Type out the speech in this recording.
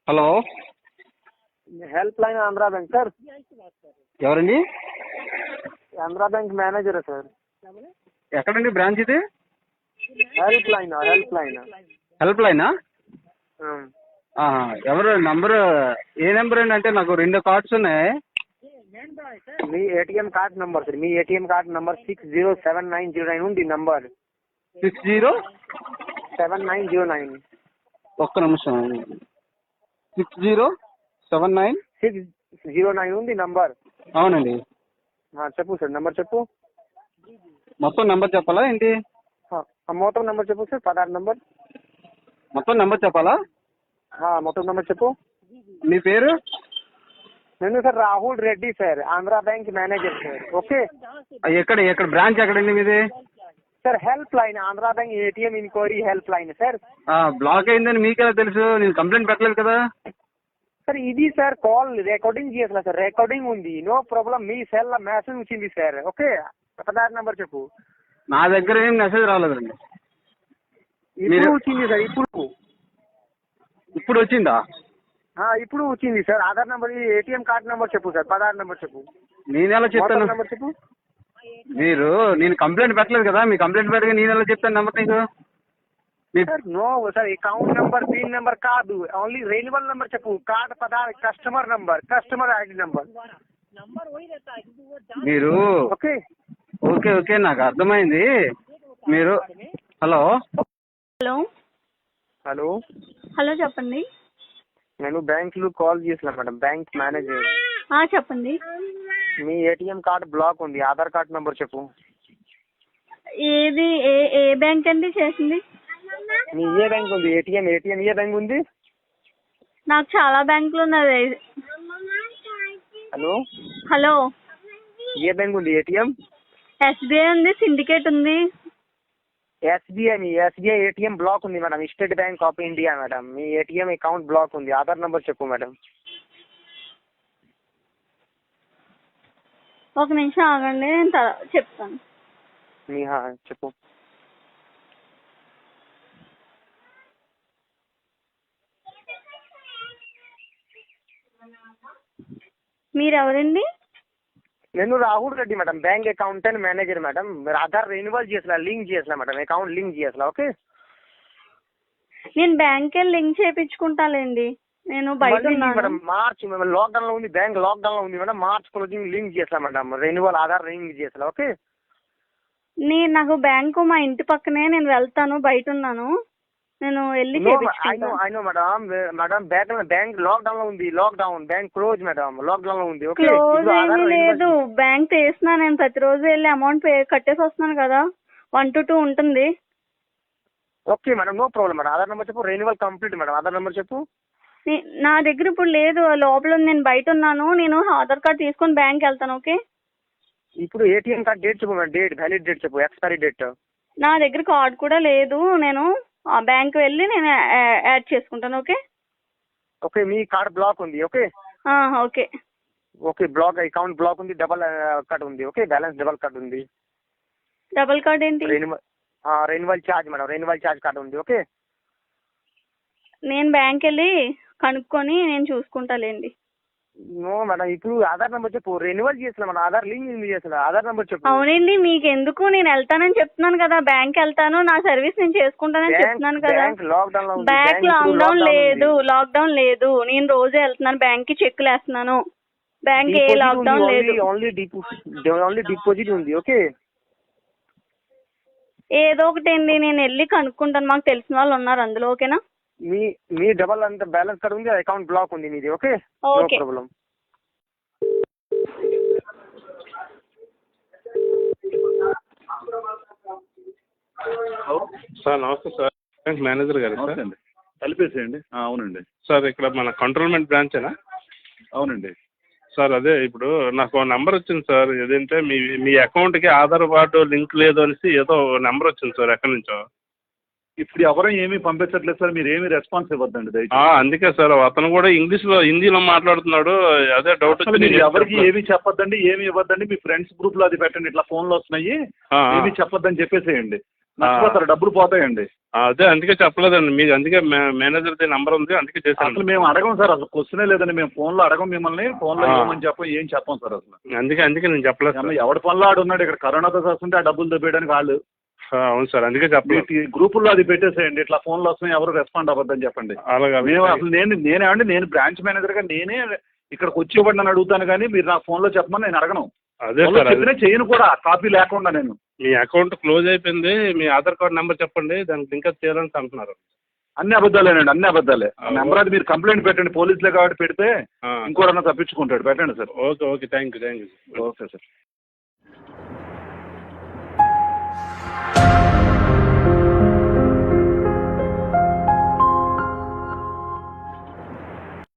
Hello, help line Andhra bank sir. ఎవరండి? Andhra bank manager है sir. ఎక్కడండి బ్రాంచ్ ఇది? हेल्प लाइन హెల్ప్ లైనా? ఎవరు నంబరు? ఏ నెంబర్ అండి? అంటే నాకు 2 కార్డ్స్ ఉన్నాయి. మీ ఏటీఎం కార్డ్ నంబర్ సార్, మీ ఏటీఎం కార్డ్ నంబర్ 607909 ఉంది నంబర్ 607909. ఒక్క నిమిషం. 6079 609 ఉంది నంబర్. అవునండి. చెప్పు సార్, నంబర్ చెప్పు. మొత్తం నెంబర్ చెప్పాలా ఏంటి? మొత్తం నంబర్ చెప్పు సార్, 16 నంబర్. మొత్తం నెంబర్ చెప్పాలా? మొత్తం నంబర్ చెప్పు. మీ పేరు? నేను sir Rahul Reddy sir, Andhra bank manager sir. Okay, ఎక్కడ బ్రాంచ్ ఎక్కడండి మీది? Sir help line, Andhra bank ATM inquiry help line sir. Block అయిందని మీకెలా తెలుసు? నేను కంప్లైంట్ పెట్టలేదు కదా సార్. ఇది సార్ కాల్ రికార్డింగ్ చేసిన సార్, రికార్డింగ్ ఉంది, నో ప్రాబ్లం. మీ సెల్ లో మెసేజ్ వచ్చింది సార్. ఓకే, 16 నంబర్ చెప్పు. నా దగ్గర ఏం మెసేజ్ రాలేదండి. ఇప్పుడు వచ్చింది సార్, ఇప్పుడు వచ్చిందా? ఇప్పుడు వచ్చింది sir. Aadhaar number, ATM card number చెప్పు సార్, 16 నంబర్ చెప్పు. నేను ఎలా చెప్తాను? నంబర్ చెప్పు. నేను కంప్లైంట్ పెట్టలేదు కదా, మీ కంప్లైంట్ పెట్టగా నేను ఎలా చెప్తాను నెంబర్ నీకు? No sir, account number, pin number కాదు, ఓన్లీ రెన్యువల్ నంబర్ చెప్పు. Card 16 customer number, customer ID number. మీరు ఓకే ఓకే నాకు అర్థమైంది. మీరు హలో హలో హలో హలో చెప్పండి. నేను బ్యాంక్ లో కాల్ చేసిన మేడం, బ్యాంక్ మేనేజర్. చెప్పండి. మీ ఏటీఎం కార్డ్ బ్లాక్ ఉంది, ఆధార్ కార్డ్ నంబర్ చెప్పు. ఏది ఏ బ్యాంక్ అండి చేసింది? మీ ఏ బ్యాంక్ ఉంది? ఏటీఎం ఏ బ్యాంక్ ఉంది? నాకు చాలా బ్యాంకులు ఉన్నది. హలో హలో, ఏ బ్యాంక్ ఉంది ఏటీఎం? ఎస్బీఐ ఉంది, సిండికేట్ ఉంది. ఎస్బీఐ ఏటీఎం బ్లాక్ ఉంది madam, state bank of India madam. Me ATM account block ఉంది, ఆధార్ నంబర్ చెప్పు మేడం. ఒక నిమిషం ఆగండి, నేను చెప్తాను. చెప్పు. మీరెవరండి? నేను Rahul Reddy madam, bank accountant manager madam. మీరు ఆధార్ రెన్యువల్ చేసలా, లింక్ చేసలా మేడం, అకౌంట్ లింక్ చేసలా. ఓకే, నేను బ్యాంక్ లింక్ చేయించుకుంటాలేండి, నేను బయట మేడం. మార్చ్ లాక్డౌన్ లో ఉంది, బ్యాంక్ లాక్డౌన్ లో ఉంది మేడం. మార్చ్ క్లోజింగ్ లింక్ చేసలా మేడం, రెన్యువల్ ఆధార్ లింక్ చేసలా. ఓకే, నాకు బ్యాంకు మా ఇంటి పక్కనే, నేను వెళ్తాను, బయట ఉన్నాను, నేను వెళ్ళి చేయించుకుంటాను. మేడం బ్యాంక్ లాక్డౌన్ లో ఉంది, బ్యాంక్ క్లోజ్ మేడం, లాక్డౌన్ లో ఉంది. క్లోజ్ ఏమీ లేదు, బ్యాంక్ తీసినా నేను ప్రతిరోజు వెళ్ళి అమౌంట్ కట్టేసి వస్తున్నాను కదా, 1 to 2 ఉంటుంది. Okay madam, no problem madam. Aadhaar number చెప్పు, renewal complete madam. Aadhaar number చెప్పు. నా దగ్గర ఇప్పుడు లేదు, లోపల నేను బయట ఉన్నాను, నేను ఆధార్ కార్డ్ తీసుకొని బ్యాంక్ వెళ్తాను. ఓకే, ఇప్పుడు ఏటీఎం కార్డ్ డేట్ చెప్పు మేడం, వ్యాలిడ్ డేట్ చెప్పు, ఎక్స్పైరీ డేట్. నా దగ్గర కార్డ్ కూడా లేదు, నేను బ్యాంక్ వెళ్ళి నేను యాడ్ చేసుకుంటాను. ఓకే ఓకే, మీ కార్డ్ బ్లాక్ ఉంది. Okay okay okay, black account block ఉంది, డబల్ కార్డ్ ఉంది. ఓకే, బ్యాలెన్స్ డబల్ కార్డ్ ఉంది. డబల్ కార్డ్ ఏంటి? Renewal charge madam, renewal charge card ఉంది. ఓకే, నేను బ్యాంక్ వెళ్ళి కనుక్కొని నేను చూసుకుంటాలేండి. నో మేడం, ఇప్పుడు ఆధార్ నెంబర్ చెప్పు. రెన్యువల్ చేసిన మేడం, ఆధార్ లింక్ చేసిన, ఆధార్ నెంబర్ చెప్పు. అవునండి, మీకు ఎందుకు, నేను వెళ్తానని చెప్తున్నాను కదా, బ్యాంక్ వెళ్తాను, నా సర్వీస్ నేను చేసుకుంటానని చెప్తున్నాను కదా. బ్యాంక్ లాక్డౌన్ లేదు, నేను రోజే వెళ్తున్నాను బ్యాంక్ కి, చెక్కులు వేస్తున్నాను. బ్యాంక్ ఏ లాక్డౌన్ లేదు, ఓన్లీ డిపాజిట్ ఉంది. ఓకే, ఏదో ఒకటి అండి, నేను వెళ్ళి కనుక్కుంటాను, మాకు తెలిసిన వాళ్ళు ఉన్నారు అందులో. ఓకేనా? మీ డబల్ అంత బ్యాలెన్స్ కార్డ్ ఉంది, అకౌంట్ బ్లాక్ ఉంది మీది. Okay, no problem. సార్ నమస్తే సార్, బ్యాంక్ మేనేజర్ గారు సార్. కలిపేసేయండి. అవునండి సార్, ఇక్కడ మన కంట్రోల్మెంట్ బ్రాంచేనా? అవునండి సార్. అదే ఇప్పుడు నాకు నెంబర్ వచ్చింది సార్, ఏదంటే మీ అకౌంట్కి ఆధార్ కార్డు లింక్ లేదు అనేసి ఏదో నెంబర్ వచ్చింది సార్, ఎక్కడి నుంచో. ఇప్పుడు ఎవరూ ఏమీ పంపించట్లేదు సార్, మీరు ఏమీ రెస్పాన్స్ ఇవ్వద్దండి దయచేసి. అందుకే సార్, అతను కూడా హిందీలో మాట్లాడుతున్నాడు, అదే డౌట్ వచ్చింది. ఎవరికి ఏమీ చెప్పొద్దండి, ఏమి ఇవ్వద్దండి. మీ ఫ్రెండ్స్ గ్రూప్ లో అది పెట్టండి, ఇట్లా ఫోన్లు వస్తున్నాయి, ఏమీ చెప్పొద్దని చెప్పేసేయండి. నష్టపోతారు, డబ్బులు పోతాయండి. అదే అందుకే చెప్పలేదండి మీకు, అందుకే మేనేజర్ది నంబర్ ఉంది అందుకే చేశాను. అసలు మేము అడగం సార్, అసలు క్వశ్చనే లేదండి. మేము ఫోన్లో అడగం, మిమ్మల్ని ఫోన్లో ఏమని చెప్పం, ఏం చెప్పం సార్ అసలు. అందుకే నేను చెప్పలేదు సార్. ఎవడి పనిలో ఆడు ఉన్నాడు, ఇక్కడ కరోనాతో వస్తుంటే ఆ డబ్బులు దొబ్బేయడానికి వాళ్ళు. అవును సార్, అందుకే చెప్పలేదు. గ్రూపుల్లో అది పెట్టేసేయండి, ఇట్లా ఫోన్లు వస్తున్నాయి ఎవరు రెస్పాండ్ అవ్వద్దని చెప్పండి. అలాగే మేము అసలు నేను బ్రాంచ్ మేనేజర్గా నేనే ఇక్కడికి వచ్చి ఇవ్వండి అని అడుగుతాను, కానీ మీరు నా ఫోన్లో చెప్పమని నేను అడగను. అదే సార్, చెప్పినా చేయను కూడా, కాపీ లేకుండా. నేను మీ అకౌంట్ క్లోజ్ అయిపోయింది, మీ ఆధార్ కార్డ్ నెంబర్ చెప్పండి, దానికి లింక్ చేయాలని అంటున్నారు. అన్ని అబద్ధాలేనండి, అన్ని అబద్ధాలే. నెంబర్ అది మీరు కంప్లైంట్ పెట్టండి, పోలీసులే కాబట్టి పెడితే ఇంకోటన్నా తప్పించుకుంటాడు. పెట్టండి sir. Okay thank you. Okay sir.